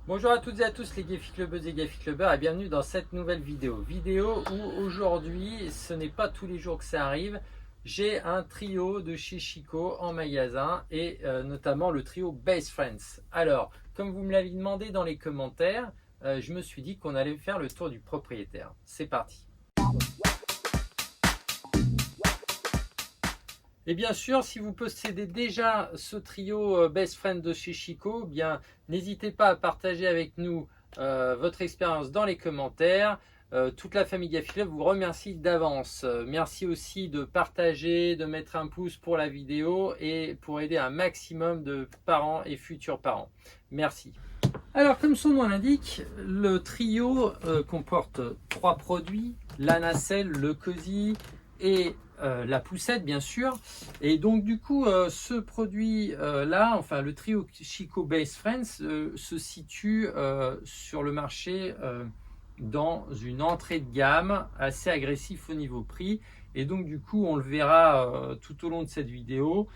Bonjour à toutes et à tous les Gefi Clubbeuses et Gefi Clubbeurs et bienvenue dans cette nouvelle vidéo. Vidéo où aujourd'hui, ce n'est pas tous les jours que ça arrive, j'ai un trio de chez Chico en magasin et notamment le trio Best Friends. Alors, comme vous me l'avez demandé dans les commentaires, je me suis dit qu'on allait faire le tour du propriétaire. C'est parti. Et bien sûr, si vous possédez déjà ce trio Best Friend de chez Chico, bien n'hésitez pas à partager avec nous votre expérience dans les commentaires. Toute la famille Gefi Club vous remercie d'avance. Merci aussi de partager, de mettre un pouce pour la vidéo et pour aider un maximum de parents et futurs parents. Merci. Alors, comme son nom l'indique, le trio comporte 3 produits, la nacelle, le cosy et la poussette bien sûr. Et donc du coup ce produit là, enfin le trio Chico Best Friends se situe sur le marché dans une entrée de gamme assez agressif au niveau prix. Et donc du coup on le verra tout au long de cette vidéo,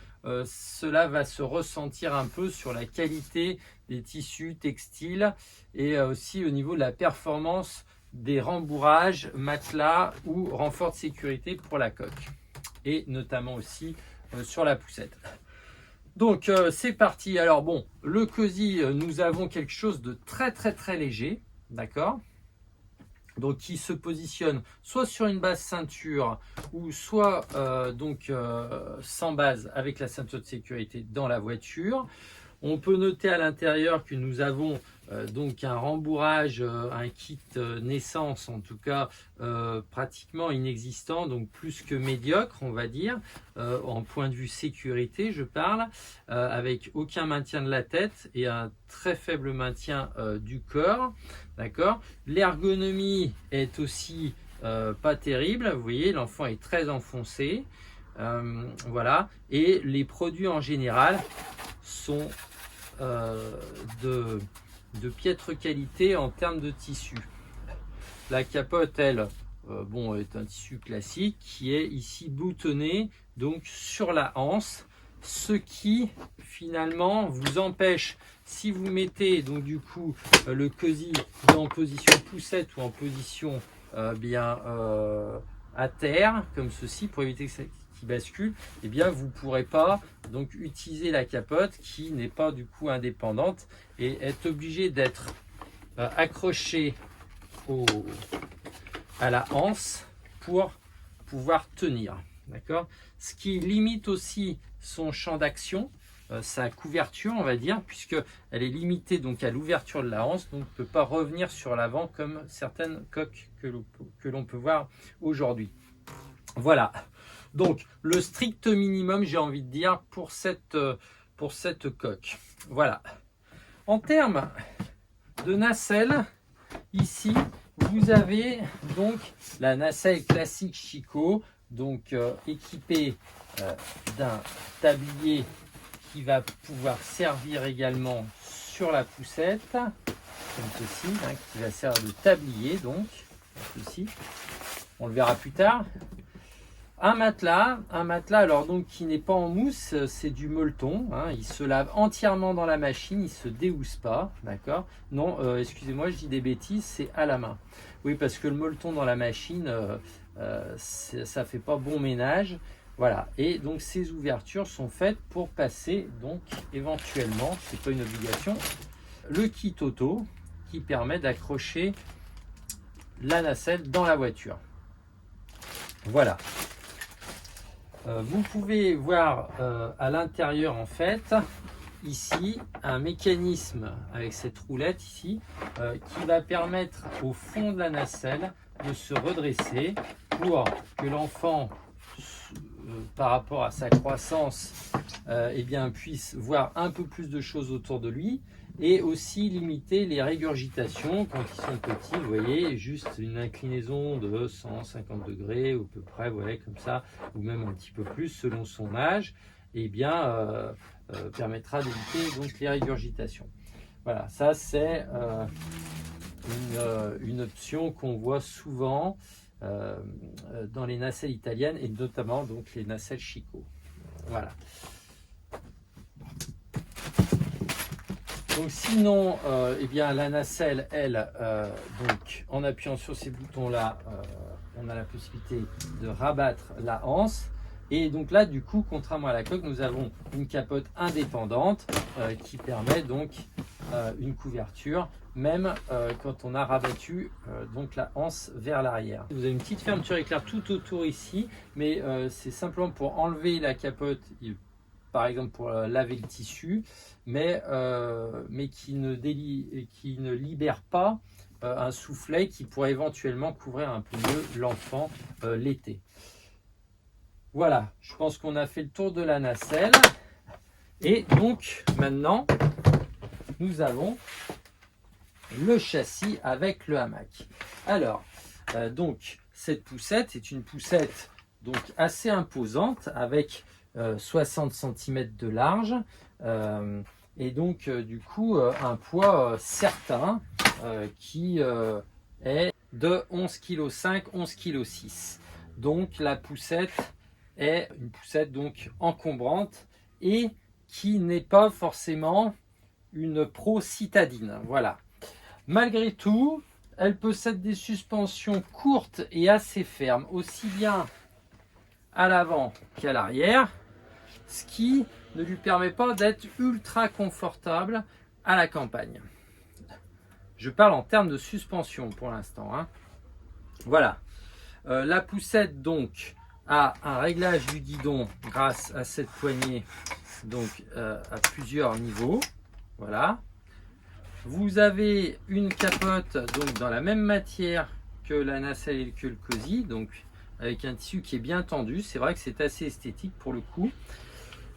cela va se ressentir un peu sur la qualité des tissus textiles et aussi au niveau de la performance des rembourrages, matelas ou renforts de sécurité pour la coque et notamment aussi sur la poussette. Donc c'est parti. Alors bon, le cosy, nous avons quelque chose de très léger, d'accord, donc qui se positionne soit sur une base ceinture ou soit sans base avec la ceinture de sécurité dans la voiture. On peut noter à l'intérieur que nous avons donc un rembourrage, un kit naissance en tout cas pratiquement inexistant, donc plus que médiocre on va dire, en point de vue sécurité je parle, avec aucun maintien de la tête et un très faible maintien du corps, d'accord. L'ergonomie est aussi pas terrible, vous voyez l'enfant est très enfoncé, voilà, et les produits en général sont de piètre qualité en termes de tissu. La capote, elle, est un tissu classique qui est ici boutonné donc sur la anse, ce qui finalement vous empêche, si vous mettez donc du coup le cosy en position poussette ou en position à terre comme ceci pour éviter que ça bascule, et bien vous pourrez pas donc utiliser la capote qui n'est pas du coup indépendante et est obligé d'être accroché à la anse pour pouvoir tenir, d'accord, ce qui limite aussi son champ d'action, sa couverture on va dire, puisque elle est limitée donc à l'ouverture de la anse, donc ne peut pas revenir sur l'avant comme certaines coques que l'on peut voir aujourd'hui. Voilà, donc le strict minimum j'ai envie de dire pour cette coque. Voilà. En termes de nacelle, ici vous avez donc la nacelle classique Chico, donc équipée d'un tablier qui va pouvoir servir également sur la poussette, comme ceci, hein, qui va servir de tablier donc, comme ceci. On le verra plus tard. Un matelas alors donc qui n'est pas en mousse, c'est du molleton, hein, il se lave entièrement dans la machine, il se déhousse pas, d'accord. Non, excusez-moi, je dis des bêtises, c'est à la main. Oui, parce que le molleton dans la machine, ça fait pas bon ménage. Voilà, et donc ces ouvertures sont faites pour passer donc éventuellement, c'est pas une obligation, le kit auto qui permet d'accrocher la nacelle dans la voiture. Voilà. Vous pouvez voir à l'intérieur en fait ici un mécanisme avec cette roulette ici qui va permettre au fond de la nacelle de se redresser pour que l'enfant par rapport à sa croissance puisse voir un peu plus de choses autour de lui et aussi limiter les régurgitations quand ils sont petits. Vous voyez, juste une inclinaison de 150 degrés ou à peu près, vous voyez, comme ça, ou même un petit peu plus selon son âge, permettra d'éviter donc les régurgitations. Voilà, ça c'est une option qu'on voit souvent dans les nacelles italiennes et notamment donc les nacelles Chico. Voilà. Donc sinon, eh bien, la nacelle, elle, donc, en appuyant sur ces boutons-là, on a la possibilité de rabattre la anse. Et donc là, du coup, contrairement à la coque, nous avons une capote indépendante qui permet donc une couverture, même quand on a rabattu donc la anse vers l'arrière. Vous avez une petite fermeture éclair tout autour ici, mais c'est simplement pour enlever la capote, par exemple pour laver le tissu, mais qui ne libère pas un soufflet qui pourrait éventuellement couvrir un peu mieux l'enfant l'été. Voilà, je pense qu'on a fait le tour de la nacelle. Et donc maintenant, nous avons le châssis avec le hamac. Alors, donc cette poussette est une poussette donc assez imposante avec 60 cm de large et donc du coup un poids certain qui est de 11,5 kg, 11,6 kg. Donc la poussette est une poussette donc encombrante et qui n'est pas forcément une pro citadine. Voilà. Malgré tout, elle possède des suspensions courtes et assez fermes, aussi bien à l'avant qu'à l'arrière, ce qui ne lui permet pas d'être ultra confortable à la campagne. Je parle en termes de suspension pour l'instant, hein. Voilà. La poussette donc a un réglage du guidon grâce à cette poignée donc à plusieurs niveaux. Voilà. Vous avez une capote donc dans la même matière que la nacelle et que le cosy, donc avec un tissu qui est bien tendu. C'est vrai que c'est assez esthétique pour le coup.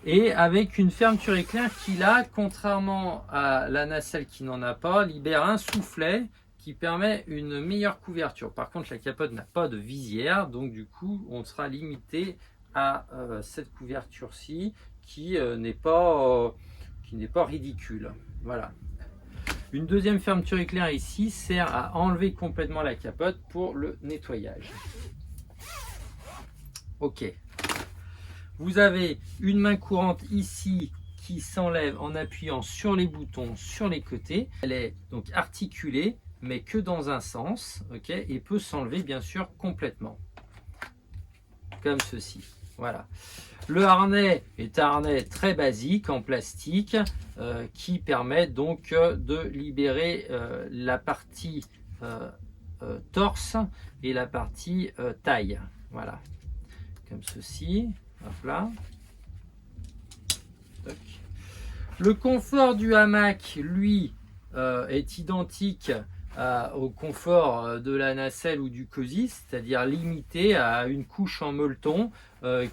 Et avec une fermeture éclair qui là, contrairement à la nacelle qui n'en a pas, libère un soufflet qui permet une meilleure couverture. Par contre, la capote n'a pas de visière, donc du coup, on sera limité à cette couverture-ci qui n'est pas ridicule. Voilà. Une deuxième fermeture éclair ici sert à enlever complètement la capote pour le nettoyage. Ok. Vous avez une main courante ici qui s'enlève en appuyant sur les boutons sur les côtés. Elle est donc articulée, mais que dans un sens, ok, et peut s'enlever bien sûr complètement, comme ceci. Voilà. Le harnais est un harnais très basique en plastique qui permet donc de libérer la partie torse et la partie taille. Voilà, comme ceci. Hop là. Toc. Le confort du hamac, lui, est identique au confort de la nacelle ou du cosy, c'est-à-dire limité à une couche en molleton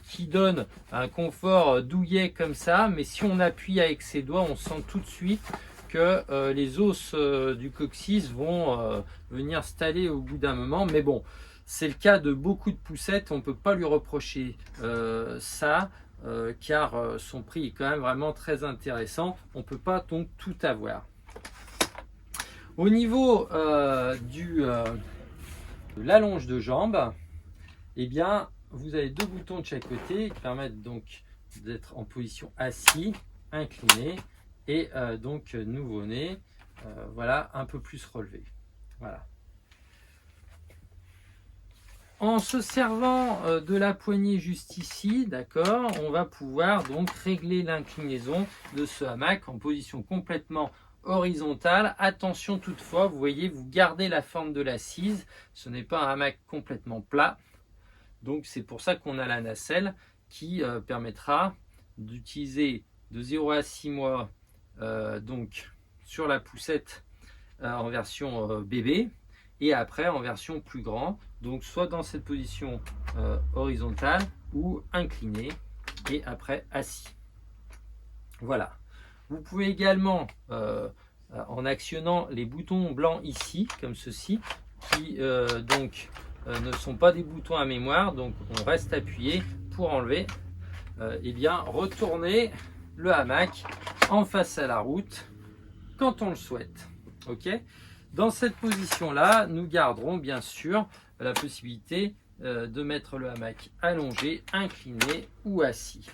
qui donne un confort douillet comme ça, mais si on appuie avec ses doigts, on sent tout de suite que les os du coccyx vont venir staller au bout d'un moment. Mais bon, c'est le cas de beaucoup de poussettes, on ne peut pas lui reprocher ça. Car son prix est quand même vraiment très intéressant. On ne peut pas donc tout avoir. Au niveau de l'allonge de jambe, eh bien, vous avez deux boutons de chaque côté qui permettent donc d'être en position assis, incliné et donc nouveau-né, voilà, un peu plus relevé. Voilà. En se servant de la poignée juste ici, d'accord, on va pouvoir donc régler l'inclinaison de ce hamac en position complètement horizontale. Attention toutefois, vous voyez, vous gardez la forme de l'assise. Ce n'est pas un hamac complètement plat. Donc c'est pour ça qu'on a la nacelle qui permettra d'utiliser de 0 à 6 mois donc sur la poussette en version bébé. Et après en version plus grand, donc soit dans cette position horizontale ou inclinée et après assis. Voilà. Vous pouvez également, en actionnant les boutons blancs ici, comme ceci, qui ne sont pas des boutons à mémoire, donc on reste appuyé pour enlever, et bien retourner le hamac en face à la route quand on le souhaite. Ok ? Dans cette position-là, nous garderons bien sûr la possibilité de mettre le hamac allongé, incliné ou assis.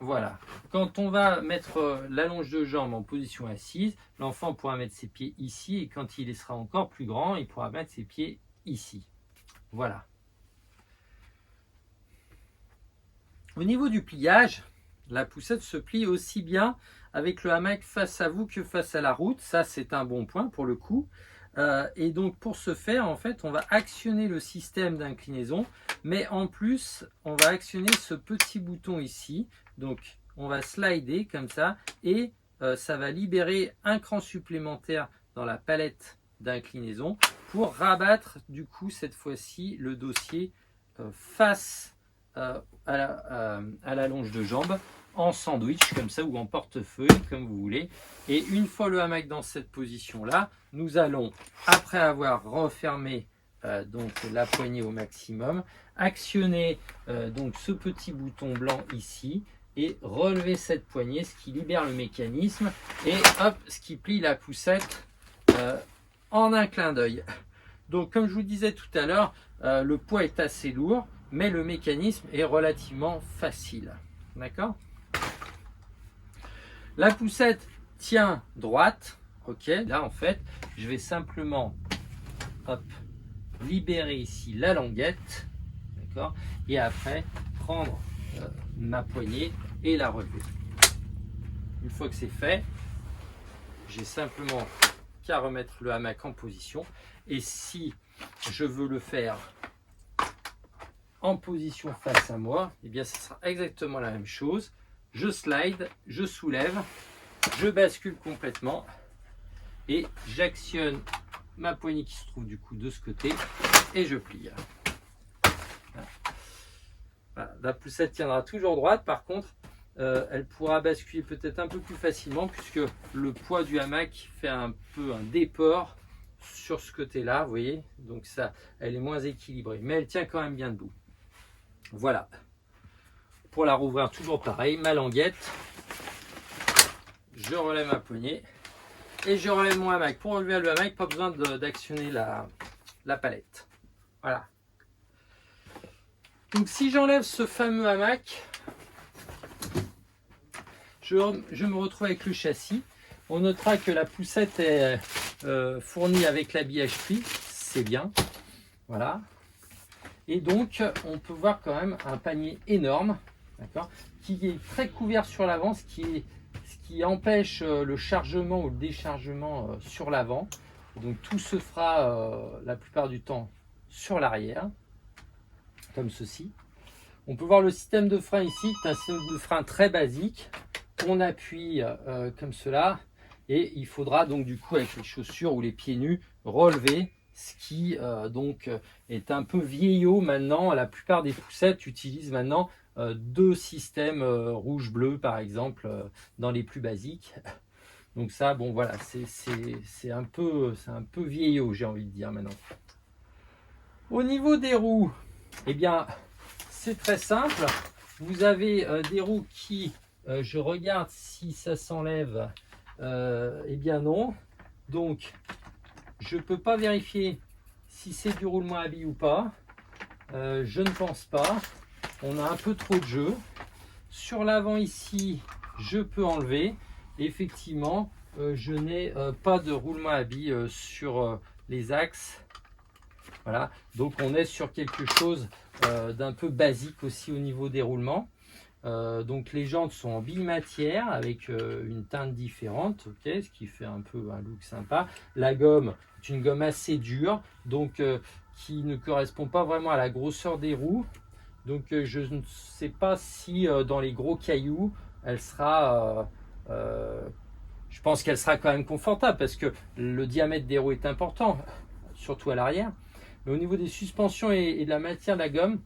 Voilà. Quand on va mettre la longe de jambe en position assise, l'enfant pourra mettre ses pieds ici et quand il sera encore plus grand, il pourra mettre ses pieds ici. Voilà. Au niveau du pliage, la poussette se plie aussi bien avec le hamac face à vous que face à la route. Ça, c'est un bon point pour le coup. Et donc, pour ce faire, en fait, on va actionner le système d'inclinaison, mais en plus, on va actionner ce petit bouton ici. Donc, on va slider comme ça et ça va libérer un cran supplémentaire dans la palette d'inclinaison pour rabattre, du coup, cette fois-ci, le dossier face à la longe de jambe en sandwich comme ça ou en portefeuille comme vous voulez. Et une fois le hamac dans cette position là, nous allons, après avoir refermé donc la poignée au maximum, actionner donc ce petit bouton blanc ici et relever cette poignée, ce qui libère le mécanisme et hop, ce qui plie la poussette en un clin d'œil. Donc comme je vous disais tout à l'heure, le poids est assez lourd, mais le mécanisme est relativement facile. D'accord ? La poussette tient droite. Ok, là en fait, je vais simplement hop, libérer ici la languette. D'accord ? Et après, prendre ma poignée et la relever. Une fois que c'est fait, j'ai simplement qu'à remettre le hamac en position. Et si je veux le faire en position face à moi, eh bien ce sera exactement la même chose. Je slide, je soulève, je bascule complètement et j'actionne ma poignée qui se trouve du coup de ce côté et je plie. Voilà. La poussette tiendra toujours droite, par contre elle pourra basculer peut-être un peu plus facilement puisque le poids du hamac fait un peu un déport sur ce côté là, vous voyez, donc ça, elle est moins équilibrée, mais elle tient quand même bien debout. Voilà. Pour la rouvrir, toujours pareil, ma languette, je relève ma poignée et je relève mon hamac. Pour relever le hamac, pas besoin d'actionner la palette. Voilà. Donc si j'enlève ce fameux hamac, je me retrouve avec le châssis. On notera que la poussette est fournie avec l'habillage pli, c'est bien. Voilà. Et donc, on peut voir quand même un panier énorme, d'accord, qui est très couvert sur l'avant, ce qui empêche le chargement ou le déchargement sur l'avant. Donc, tout se fera la plupart du temps sur l'arrière, comme ceci. On peut voir le système de frein ici, c'est un système de frein très basique. On appuie comme cela et il faudra donc du coup avec les chaussures ou les pieds nus relever. Ce qui donc est un peu vieillot maintenant. La plupart des poussettes utilisent maintenant deux systèmes rouge-bleu par exemple dans les plus basiques. Donc ça, bon voilà, c'est un peu vieillot, j'ai envie de dire maintenant. Au niveau des roues, eh bien c'est très simple. Vous avez des roues qui, je regarde si ça s'enlève, eh bien non. Donc je ne peux pas vérifier si c'est du roulement à billes ou pas. Je ne pense pas. On a un peu trop de jeu. Sur l'avant ici, je peux enlever. Effectivement, je n'ai pas de roulement à billes sur les axes. Voilà. Donc on est sur quelque chose d'un peu basique aussi au niveau des roulements. Donc les jantes sont en bimatière avec une teinte différente, okay, ce qui fait un peu un look sympa. La gomme est une gomme assez dure, donc qui ne correspond pas vraiment à la grosseur des roues. Donc je ne sais pas si dans les gros cailloux, elle sera, je pense qu'elle sera quand même confortable parce que le diamètre des roues est important, surtout à l'arrière. Mais au niveau des suspensions et de la matière de la gomme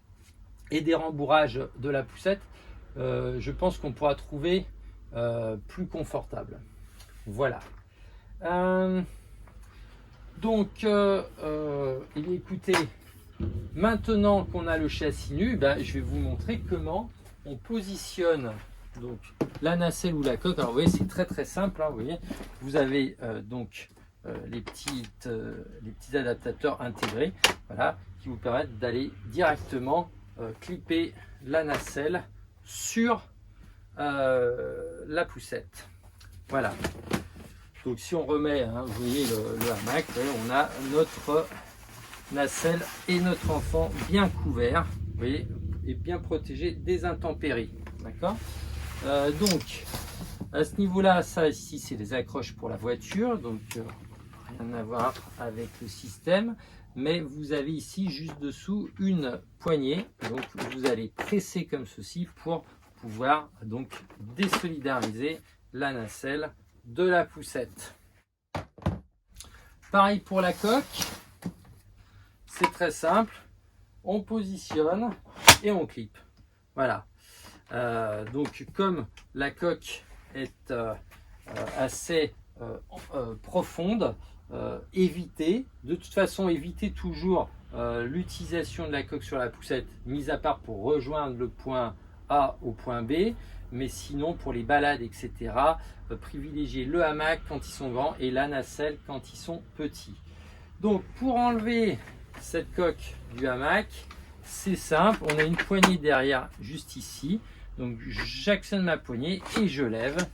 et des rembourrages de la poussette, je pense qu'on pourra trouver plus confortable. Voilà. Donc, écoutez, maintenant qu'on a le châssis nu, je vais vous montrer comment on positionne donc la nacelle ou la coque. Alors, vous voyez, c'est très très simple. Hein, vous voyez, vous avez donc les petits adaptateurs intégrés, voilà, qui vous permettent d'aller directement clipper la nacelle sur la poussette. Voilà. Donc si on remet, hein, vous voyez le hamac, on a notre nacelle et notre enfant bien couverts, vous voyez, et bien protégé des intempéries. D'accord. Donc à ce niveau-là, ça ici c'est les accroches pour la voiture, donc rien à voir avec le système. Mais vous avez ici juste dessous une poignée, donc vous allez presser comme ceci pour pouvoir donc désolidariser la nacelle de la poussette. Pareil pour la coque, c'est très simple, on positionne et on clip. Voilà. Donc comme la coque est assez profonde, évitez toujours l'utilisation de la coque sur la poussette, mis à part pour rejoindre le point A au point B, mais sinon pour les balades etc, privilégiez le hamac quand ils sont grands et la nacelle quand ils sont petits. Donc pour enlever cette coque du hamac, c'est simple, on a une poignée derrière juste ici, donc j'actionne ma poignée et je lève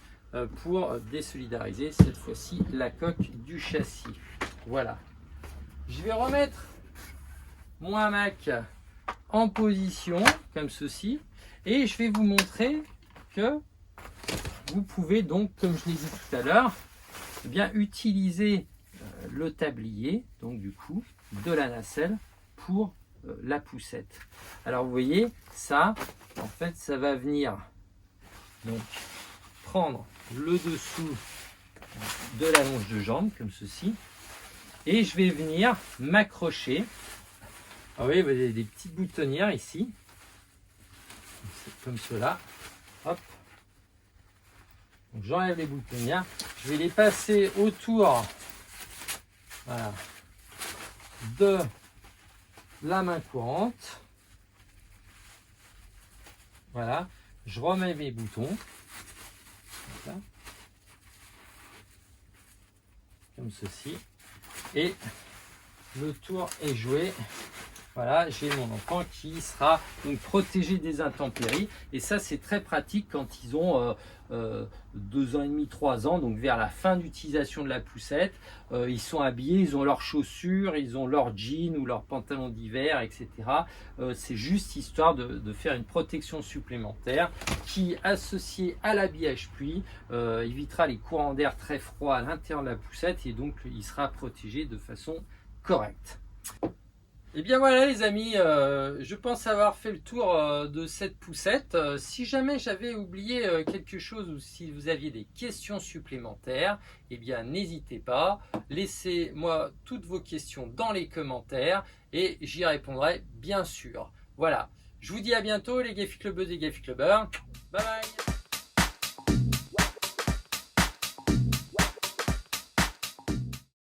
pour désolidariser cette fois-ci la coque du châssis. Voilà. Je vais remettre mon hamac en position comme ceci et je vais vous montrer que vous pouvez donc, comme je l'ai dit tout à l'heure, bien utiliser le tablier, donc du coup de la nacelle pour la poussette. Alors vous voyez ça, en fait ça va venir donc prendre le dessous de la longe de jambe comme ceci et je vais venir m'accrocher. Ah oui, vous avez des petites boutonnières ici, comme cela. Hop. Donc j'enlève les boutonnières, je vais les passer autour, voilà, de la main courante. Voilà, je remets mes boutons. Voilà. Comme ceci. Et le tour est joué. Voilà, j'ai mon enfant qui sera donc protégé des intempéries. Et ça, c'est très pratique quand ils ont 2 ans et demi, 3 ans, donc vers la fin d'utilisation de la poussette. Ils sont habillés, ils ont leurs chaussures, ils ont leurs jeans ou leurs pantalons d'hiver, etc. C'est juste histoire de faire une protection supplémentaire qui, associée à l'habillage pluie, évitera les courants d'air très froids à l'intérieur de la poussette et donc il sera protégé de façon correcte. Et bien voilà les amis, je pense avoir fait le tour de cette poussette. Si jamais j'avais oublié quelque chose ou si vous aviez des questions supplémentaires, eh bien n'hésitez pas, laissez-moi toutes vos questions dans les commentaires et j'y répondrai bien sûr. Voilà, je vous dis à bientôt les Gaffi Clubbeuses et Gaffi Clubbeurs. Bye bye.